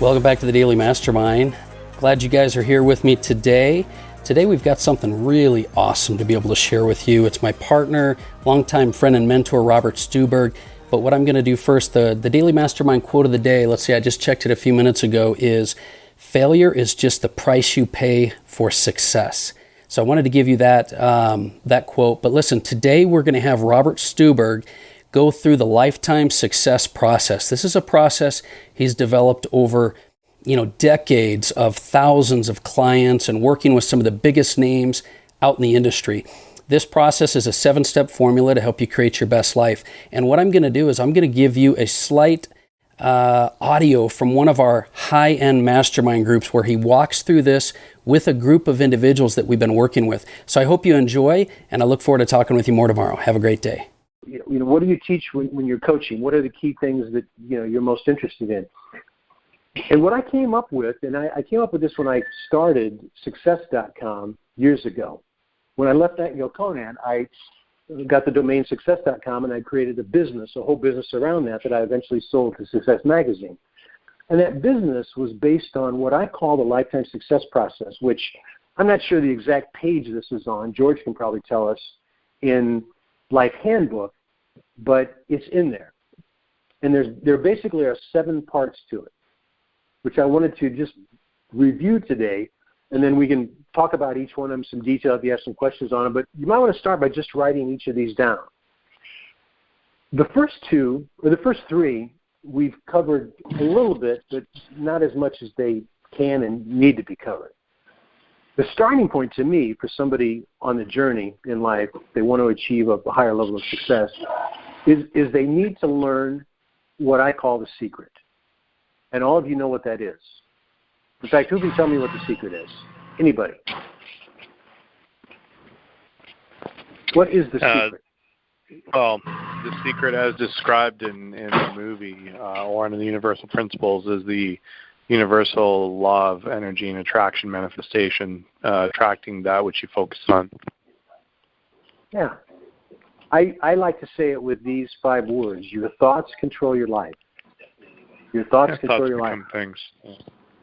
Welcome back to the Daily Mastermind. Glad you guys are here with me today. Today we've got something really awesome to be able to share with you. It's my partner, longtime friend and mentor, Robert Stuberg. But what I'm going to do first, the Daily Mastermind quote of the day, let's see, I just checked it a few minutes ago, is failure is just the price you pay for success. So I wanted to give you that quote. But listen, today we're going to have Robert Stuberg go through the lifetime success process. This is a process he's developed over, decades of thousands of clients and working with some of the biggest names out in the industry. This process is a 7-step formula to help you create your best life. And what I'm going to do is I'm going to give you a slight audio from one of our high-end mastermind groups where he walks through this with a group of individuals that we've been working with. So I hope you enjoy, and I look forward to talking with you more tomorrow. Have a great day. What do you teach when you're coaching? What are the key things that you're most interested in? And what I came up with, and I came up with this when I started success.com years ago. When I left Conan, I got the domain success.com, and I created a whole business around that I eventually sold to Success Magazine. And that business was based on what I call the lifetime success process, which I'm not sure the exact page this is on. George can probably tell us in Life Handbook, but it's in there. And there basically are 7 parts to it, which I wanted to just review today, and then we can talk about each one of them in some detail if you have some questions on them. But you might want to start by just writing each of these down. The first 3, we've covered a little bit, but not as much as they can and need to be covered. The starting point to me for somebody on the journey in life, they want to achieve a higher level of success, is they need to learn what I call the secret. And all of you know what that is. In fact, who can tell me what the secret is? Anybody? What is the secret? Well, the secret as described in the movie or in the Universal Principles is the universal law of energy and attraction manifestation, attracting that which you focus on. Yeah. I like to say it with these 5 words. Your thoughts control your life. Your thoughts control your life. Things.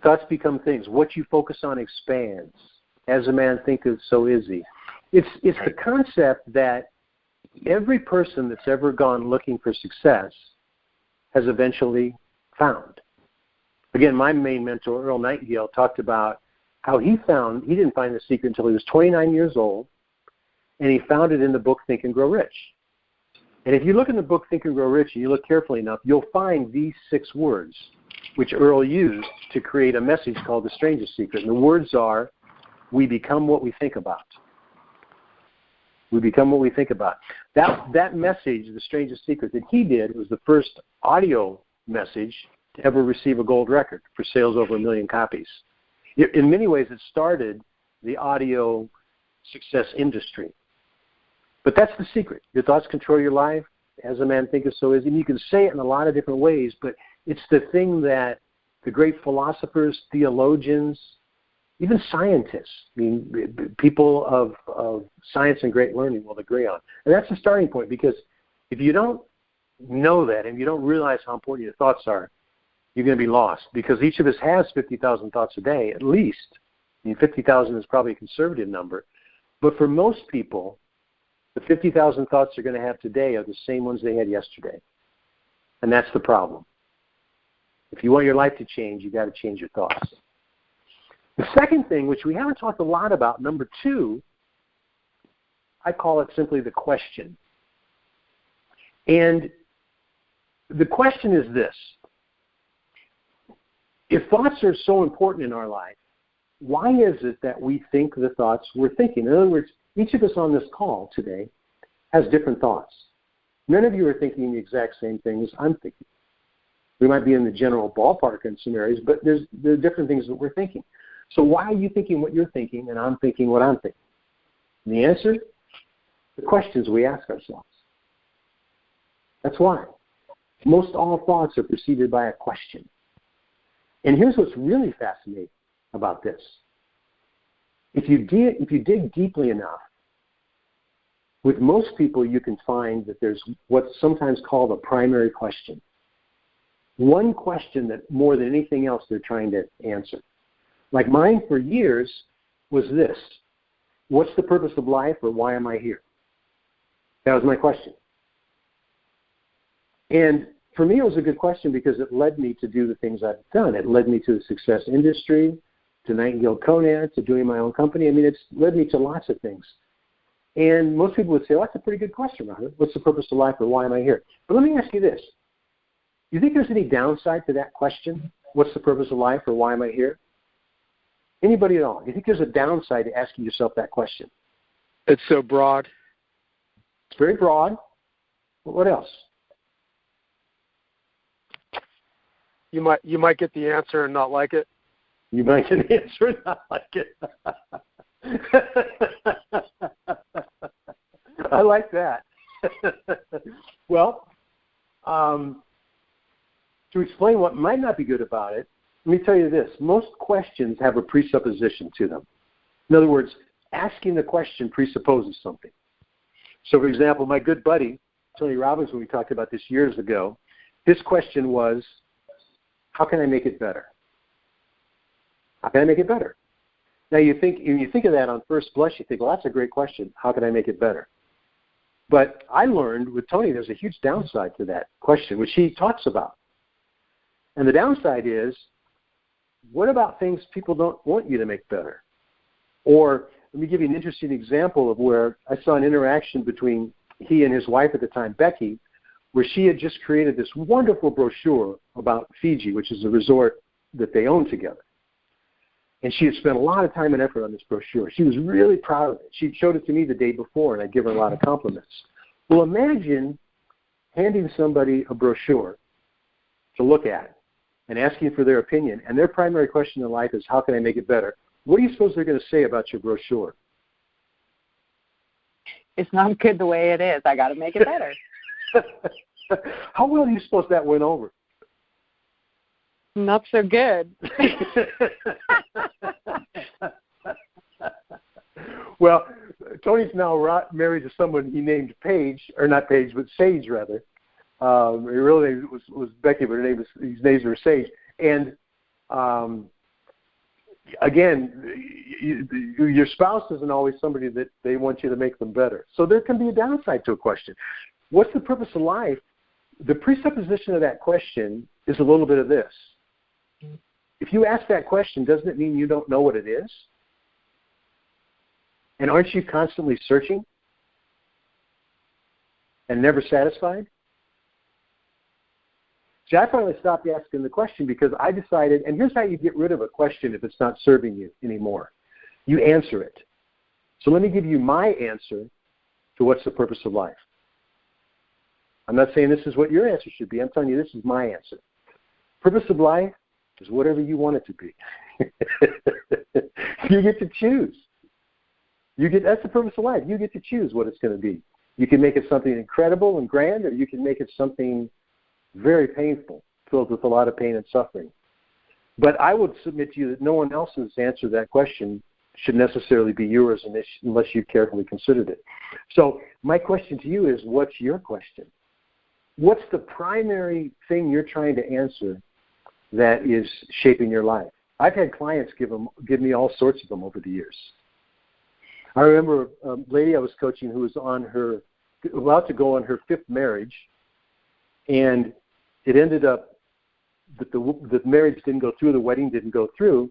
Thoughts become things. What you focus on expands. As a man thinketh, so is he. It's right. The concept that every person that's ever gone looking for success has eventually found. Again, my main mentor, Earl Nightingale, talked about how he didn't find the secret until he was 29 years old, and he found it in the book Think and Grow Rich. And if you look in the book Think and Grow Rich, and you look carefully enough, you'll find these 6 words, which Earl used to create a message called The Strangest Secret. And the words are, we become what we think about. We become what we think about. That message, The Strangest Secret, that he did was the first audio message to ever receive a gold record for sales over 1 million copies. In many ways, it started the audio success industry. But that's the secret. Your thoughts control your life. As a man thinketh, so is he. And you can say it in a lot of different ways, but it's the thing that the great philosophers, theologians, even scientists, people of science and great learning will agree on. And that's the starting point, because if you don't know that and you don't realize how important your thoughts are, you're going to be lost, because each of us has 50,000 thoughts a day, at least. 50,000 is probably a conservative number. But for most people, the 50,000 thoughts they're going to have today are the same ones they had yesterday. And that's the problem. If you want your life to change, you've got to change your thoughts. The second thing, which we haven't talked a lot about, number 2, I call it simply the question. And the question is this. If thoughts are so important in our life, why is it that we think the thoughts we're thinking? In other words, each of us on this call today has different thoughts. None of you are thinking the exact same things I'm thinking. We might be in the general ballpark in some areas, but there are different things that we're thinking. So why are you thinking what you're thinking and I'm thinking what I'm thinking? And the answer? The questions we ask ourselves. That's why. Most all thoughts are preceded by a question. And here's what's really fascinating about this. If you dig deeply enough, with most people you can find that there's what's sometimes called a primary question. one question that more than anything else they're trying to answer. Like mine for years was this: what's the purpose of life, or why am I here? That was my question. And for me, it was a good question because it led me to do the things I've done. It led me to the success industry, to Nightingale Conant, to doing my own company. I mean, it's led me to lots of things. And most people would say, well, that's a pretty good question, Robert. What's the purpose of life, or why am I here? But let me ask you this. You think there's any downside to that question? What's the purpose of life, or why am I here? Anybody at all? You think there's a downside to asking yourself that question? It's so broad. It's very broad. But what else? You might get the answer and not like it. You might get the answer and not like it. I like that. Well, to explain what might not be good about it, let me tell you this. Most questions have a presupposition to them. In other words, asking the question presupposes something. So, for example, my good buddy, Tony Robbins, when we talked about this years ago, his question was, how can I make it better? How can I make it better? Now, when you think of that on first blush, you think, well, that's a great question. How can I make it better? But I learned with Tony there's a huge downside to that question, which he talks about. And the downside is, what about things people don't want you to make better? Or let me give you an interesting example of where I saw an interaction between he and his wife at the time, Becky, where she had just created this wonderful brochure about Fiji, which is a resort that they own together. And she had spent a lot of time and effort on this brochure. She was really proud of it. She showed it to me the day before, and I give her a lot of compliments. Well, imagine handing somebody a brochure to look at and asking for their opinion, and their primary question in life is, how can I make it better? What do you suppose they're going to say about your brochure? It's not good the way it is. I got to make it better. How well do you suppose that went over? Not so good. Well, Tony's now married to someone he named Paige, or not Paige, but Sage, rather. Her real name was Becky, but his names are Sage. And again, your spouse isn't always somebody that they want you to make them better. So there can be a downside to a question. What's the purpose of life? The presupposition of that question is a little bit of this. If you ask that question, doesn't it mean you don't know what it is? And aren't you constantly searching and never satisfied? See, I finally stopped asking the question because I decided, and here's how you get rid of a question if it's not serving you anymore. You answer it. So let me give you my answer to what's the purpose of life. I'm not saying this is what your answer should be. I'm telling you this is my answer. Purpose of life is whatever you want it to be. You get to choose. That's the purpose of life. You get to choose what it's going to be. You can make it something incredible and grand, or you can make it something very painful, filled with a lot of pain and suffering. But I would submit to you that no one else's answer to that question should necessarily be yours unless you've carefully considered it. So my question to you is, what's your question? What's the primary thing you're trying to answer that is shaping your life? I've had clients give me all sorts of them over the years. I remember a lady I was coaching who was about to go on her 5th marriage, and it ended up that the marriage didn't go through, the wedding didn't go through,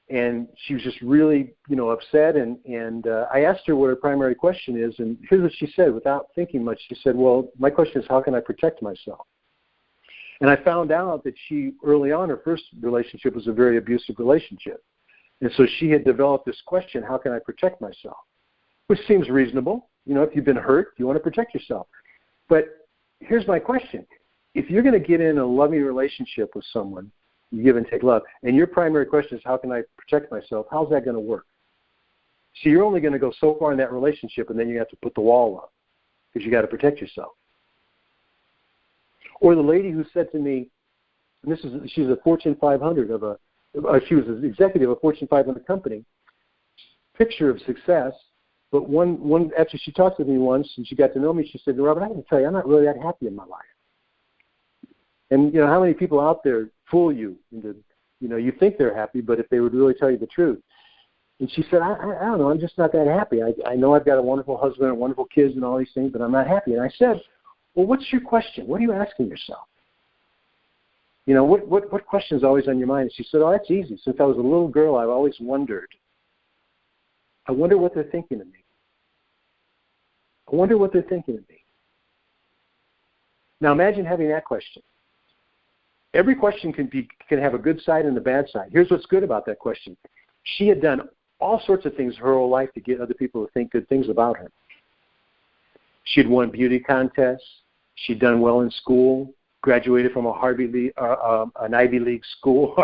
and she was just really, upset. And I asked her what her primary question is, and here's what she said without thinking much. She said, well, my question is, how can I protect myself? And I found out that she, early on, her first relationship was a very abusive relationship. And so she had developed this question, how can I protect myself? Which seems reasonable. If you've been hurt, you want to protect yourself. But here's my question. If you're going to get in a loving relationship with someone, you give and take love, and your primary question is, how can I protect myself? How's that going to work? So you're only going to go so far in that relationship, and then you have to put the wall up because you got to protect yourself. Or the lady who said to me, and she's a Fortune 500 she was an executive of a Fortune 500 company, picture of success, but one after she talked to me once and she got to know me, she said, Robert, I have to tell you, I'm not really that happy in my life. And, how many people out there fool you into, you think they're happy, but if they would really tell you the truth. And she said, I don't know, I'm just not that happy. I know I've got a wonderful husband and wonderful kids and all these things, but I'm not happy. And I said, well, what's your question? What are you asking yourself? What question is always on your mind? And she said, that's easy. Since I was a little girl, I've always wondered. I wonder what they're thinking of me. I wonder what they're thinking of me. Now imagine having that question. Every question can have a good side and a bad side. Here's what's good about that question. She had done all sorts of things her whole life to get other people to think good things about her. She'd won beauty contests. She'd done well in school. Graduated from an Ivy League school.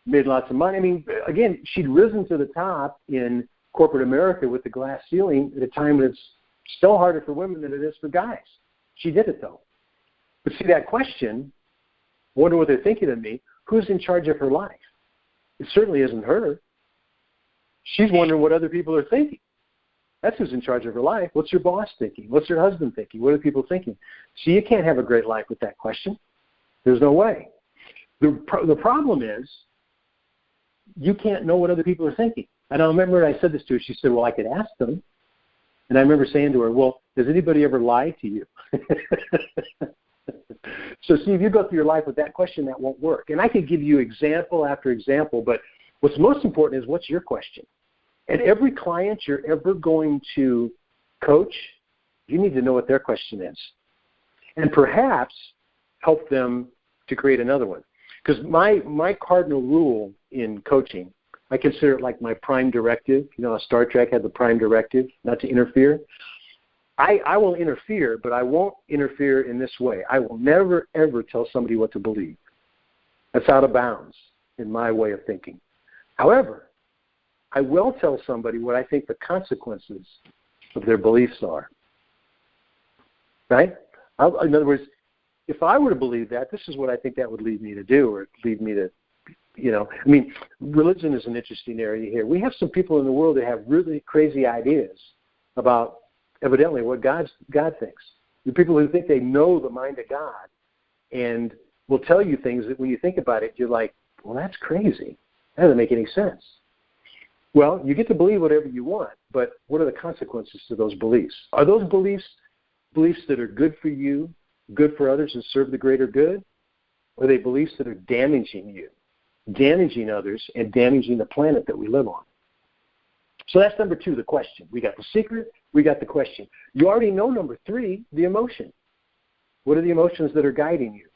Made lots of money. I mean, again, she'd risen to the top in corporate America with the glass ceiling at a time when it's still harder for women than it is for guys. She did it, though. But see, that question, wonder what they're thinking of me, who's in charge of her life? It certainly isn't her. She's wondering what other people are thinking. That's who's in charge of her life. What's your boss thinking? What's your husband thinking? What are people thinking? See, you can't have a great life with that question. There's no way. The problem is you can't know what other people are thinking. And I remember I said this to her. She said, well, I could ask them. And I remember saying to her, well, does anybody ever lie to you? So, see, if you go through your life with that question, that won't work. And I could give you example after example, but what's most important is what's your question? And every client you're ever going to coach, you need to know what their question is. And perhaps help them to create another one. Because my cardinal rule in coaching, I consider it like my prime directive. Star Trek had the prime directive, not to interfere. I will interfere, but I won't interfere in this way. I will never, ever tell somebody what to believe. That's out of bounds in my way of thinking. However, I will tell somebody what I think the consequences of their beliefs are. Right? In other words, if I were to believe that, this is what I think that would lead me to do, or lead me to, religion is an interesting area here. We have some people in the world that have really crazy ideas about, evidently, what God thinks. The people who think they know the mind of God and will tell you things that when you think about it, you're like, well, that's crazy. That doesn't make any sense. Well, you get to believe whatever you want, but what are the consequences to those beliefs? Are those beliefs that are good for you, good for others, and serve the greater good? Or are they beliefs that are damaging you, damaging others, and damaging the planet that we live on? So that's number 2, the question. We got the secret, we got the question. You already know number 3, the emotion. What are the emotions that are guiding you?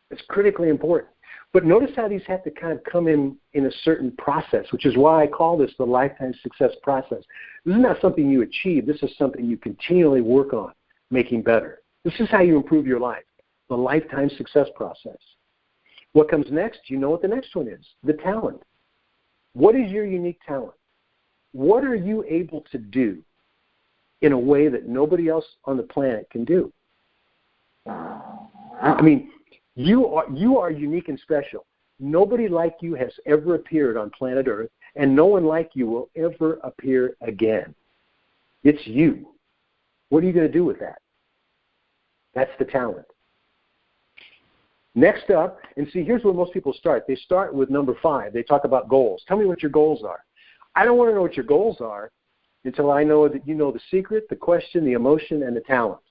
It's critically important. But notice how these have to kind of come in a certain process, which is why I call this the lifetime success process. This is not something you achieve. This is something you continually work on making better. This is how you improve your life, the lifetime success process. What comes next? You know what the next one is, the talent. What is your unique talent? What are you able to do in a way that nobody else on the planet can do? I mean, you are unique and special. Nobody like you has ever appeared on planet Earth, and no one like you will ever appear again. It's you. What are you going to do with that? That's the talent. Next up, and see, here's where most people start. They start with number 5. They talk about goals. Tell me what your goals are. I don't want to know what your goals are until I know that you know the secret, the question, the emotion, and the talent.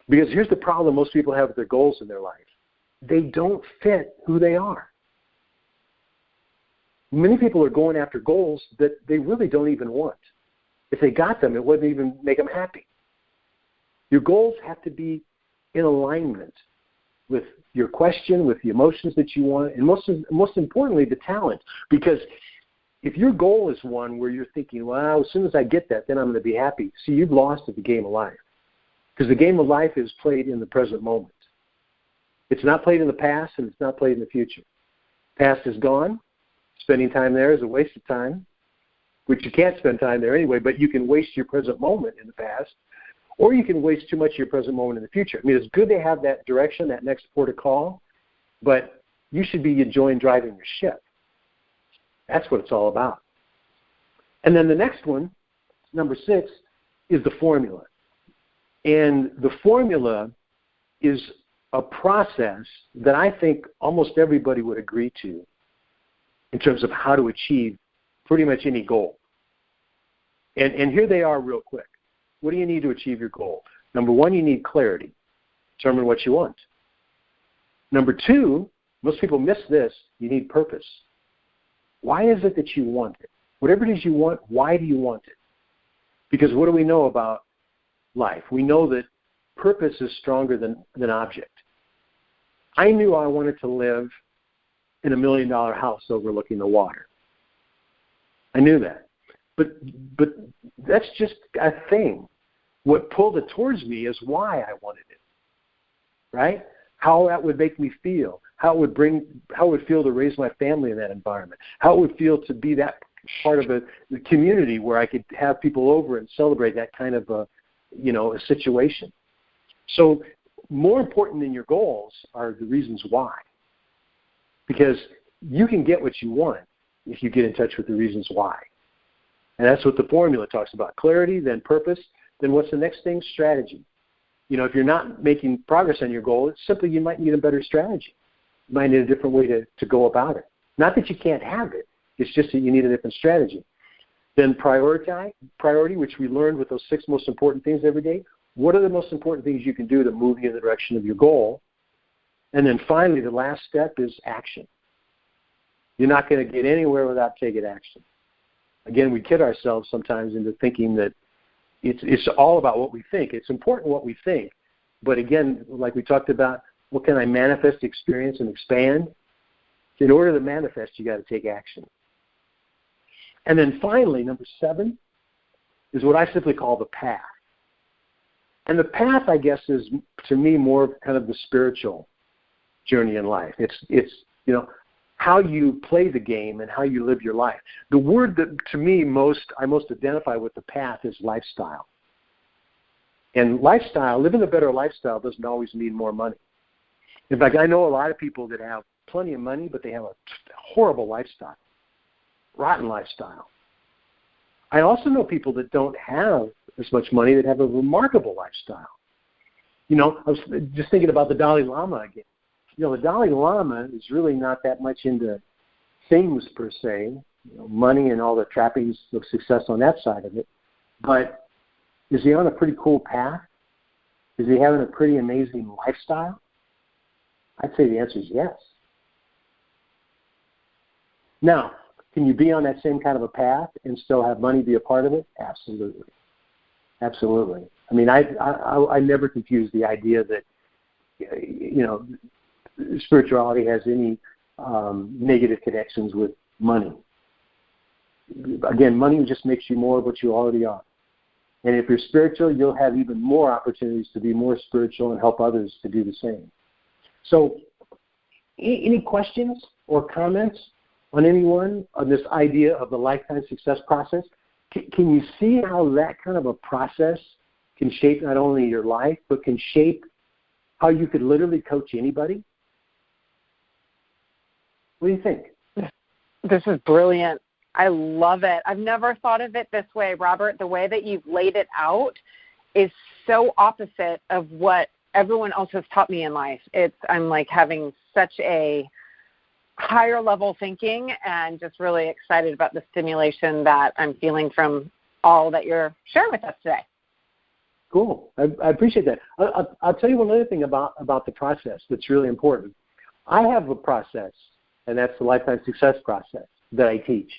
Because here's the problem most people have with their goals in their life. They don't fit who they are. Many people are going after goals that they really don't even want. If they got them, it wouldn't even make them happy. Your goals have to be in alignment with your question, with the emotions that you want, and most importantly, the talent. Because if your goal is one where you're thinking, well, as soon as I get that, then I'm going to be happy. See, you've lost at the game of life. Because the game of life is played in the present moment. It's not played in the past, and it's not played in the future. Past is gone. Spending time there is a waste of time, which you can't spend time there anyway, but you can waste your present moment in the past, or you can waste too much of your present moment in the future. I mean, it's good to have that direction, that next port of call, but you should be enjoying driving your ship. That's what it's all about. And then the next one, number 6, is the formula. And the formula is a process that I think almost everybody would agree to in terms of how to achieve pretty much any goal. And here they are real quick. What do you need to achieve your goal? Number one, you need clarity. Determine what you want. Number two, most people miss this, you need purpose. Why is it that you want it? Whatever it is you want, why do you want it? Because what do we know about life? We know that purpose is stronger than object. I knew I wanted to live in $1 million house overlooking the water. I knew that. But that's just a thing. What pulled it towards me is why I wanted it. Right? How that would make me feel. How it would feel to raise my family in that environment. How it would feel to be that part of a community where I could have people over and celebrate that kind of a situation. So more important than your goals are the reasons why. Because you can get what you want if you get in touch with the reasons why. And that's what the formula talks about. Clarity, then purpose, then what's the next thing? Strategy. If you're not making progress on your goal, it's simply you might need a better strategy. You might need a different way to go about it. Not that you can't have it. It's just that you need a different strategy. Then priority, which we learned with those 6 most important things every day. What are the most important things you can do to move you in the direction of your goal? And then finally, the last step is action. You're not going to get anywhere without taking action. Again, we kid ourselves sometimes into thinking that it's all about what we think. It's important what we think. But again, like we talked about, what can I manifest, experience, and expand? In order to manifest, you got to take action. And then finally, number 7 is what I simply call the path. And the path, I guess, is to me more of kind of the spiritual journey in life. It's how you play the game and how you live your life. The word that to me I most identify with the path is lifestyle. And living a better lifestyle doesn't always mean more money. In fact, I know a lot of people that have plenty of money, but they have a horrible lifestyle, rotten lifestyle. I also know people that don't have as much money that have a remarkable lifestyle. I was just thinking about the Dalai Lama again. The Dalai Lama is really not that much into things per se, money and all the trappings of success on that side of it. But is he on a pretty cool path? Is he having a pretty amazing lifestyle? I'd say the answer is yes. Now, can you be on that same kind of a path and still have money be a part of it? Absolutely. Absolutely. I mean, I never confuse the idea that, spirituality has any negative connections with money. Again, money just makes you more of what you already are. And if you're spiritual, you'll have even more opportunities to be more spiritual and help others to do the same. So, any questions or comments on anyone on this idea of the lifetime success process? Can you see how that kind of a process can shape not only your life, but can shape how you could literally coach anybody? What do you think? This is brilliant. I love it. I've never thought of it this way, Robert. The way that you've laid it out is so opposite of what everyone else has taught me in life. I'm like having such a higher level thinking and just really excited about the stimulation that I'm feeling from all that you're sharing with us today. Cool. I appreciate that. I'll tell you one other thing about the process that's really important. I have a process, and that's the lifetime success process that I teach.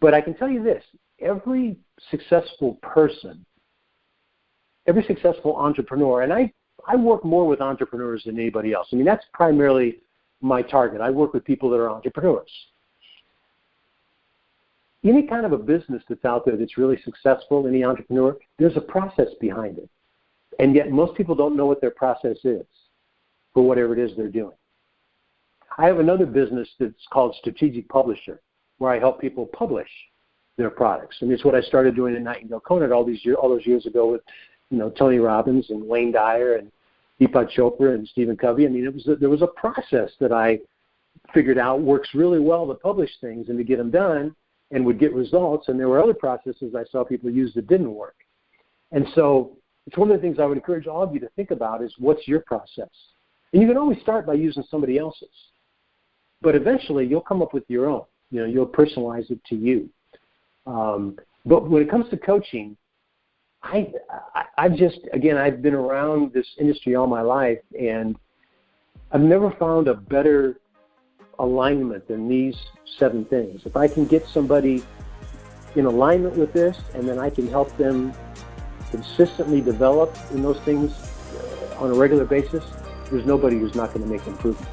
But I can tell you this, every successful person, every successful entrepreneur, and I work more with entrepreneurs than anybody else. I mean, that's primarily my target. I work with people that are entrepreneurs. Any kind of a business that's out there that's really successful, any entrepreneur, there's a process behind it. And yet most people don't know what their process is for whatever it is they're doing. I have another business that's called Strategic Publisher, where I help people publish their products. And it's what I started doing at Nightingale Conant all those years ago with, Tony Robbins and Wayne Dyer and Deepak Chopra and Stephen Covey. I mean, there was a process that I figured out works really well to publish things and to get them done and would get results. And there were other processes I saw people use that didn't work. And so it's one of the things I would encourage all of you to think about is what's your process. And you can always start by using somebody else's. But eventually you'll come up with your own. You'll personalize it to you. But when it comes to coaching, I've been around this industry all my life, and I've never found a better alignment than these 7 things. If I can get somebody in alignment with this, and then I can help them consistently develop in those things on a regular basis, there's nobody who's not going to make improvement.